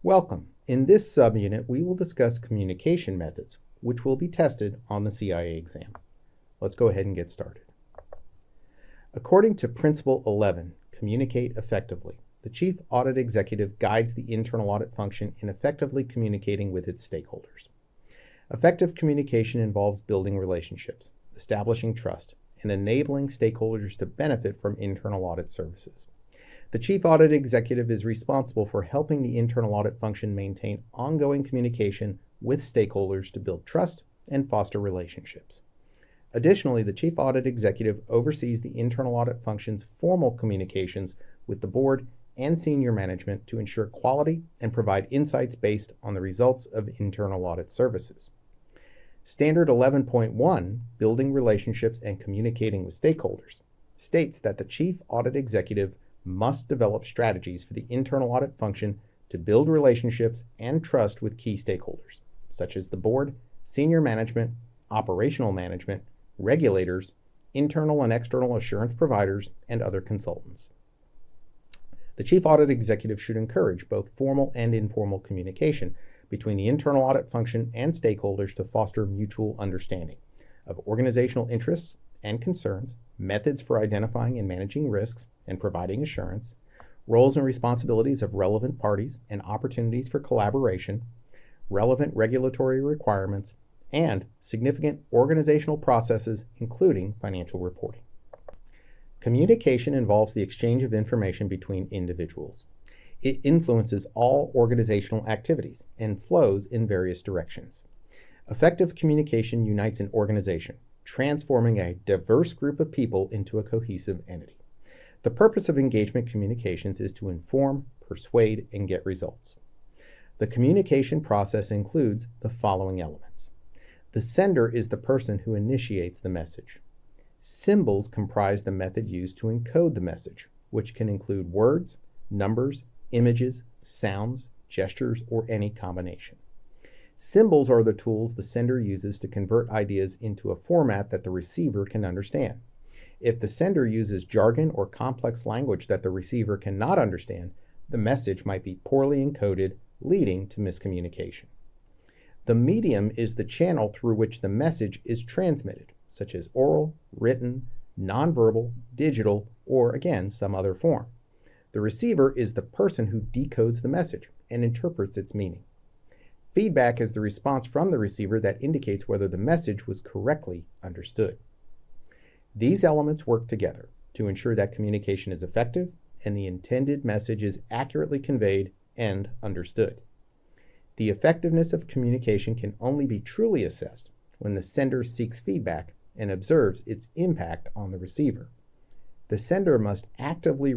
Welcome. In this subunit, we will discuss communication methods, which will be tested on the CIA exam. Let's go ahead and get started. According to Principle 11, Communicate Effectively, the Chief Audit Executive guides the internal audit function in effectively communicating with its stakeholders. Effective communication involves building relationships, establishing trust, and enabling stakeholders to benefit from internal audit services. The Chief Audit Executive is responsible for helping the internal audit function maintain ongoing communication with stakeholders to build trust and foster relationships. Additionally, the Chief Audit Executive oversees the internal audit function's formal communications with the board and senior management to ensure quality and provide insights based on the results of internal audit services. Standard 11.1, Building Relationships and Communicating with Stakeholders, states that the Chief Audit Executive must develop strategies for the internal audit function to build relationships and trust with key stakeholders, such as the board, senior management, operational management, regulators, internal and external assurance providers, and other consultants. The Chief Audit Executive should encourage both formal and informal communication between the internal audit function and stakeholders to foster mutual understanding of organizational interests and concerns, methods for identifying and managing risks and providing assurance, roles and responsibilities of relevant parties and opportunities for collaboration, relevant regulatory requirements, and significant organizational processes, including financial reporting. Communication involves the exchange of information between individuals. It influences all organizational activities and flows in various directions. Effective communication unites an organization, transforming a diverse group of people into a cohesive entity. The purpose of engagement communications is to inform, persuade, and get results. The communication process includes the following elements. The sender is the person who initiates the message. Symbols comprise the method used to encode the message, which can include words, numbers, images, sounds, gestures, or any combination. Symbols are the tools the sender uses to convert ideas into a format that the receiver can understand. If the sender uses jargon or complex language that the receiver cannot understand, the message might be poorly encoded, leading to miscommunication. The medium is the channel through which the message is transmitted, such as oral, written, nonverbal, digital, or again, some other form. The receiver is the person who decodes the message and interprets its meaning. Feedback is the response from the receiver that indicates whether the message was correctly understood. These elements work together to ensure that communication is effective and the intended message is accurately conveyed and understood. The effectiveness of communication can only be truly assessed when the sender seeks feedback and observes its impact on the receiver. The sender must actively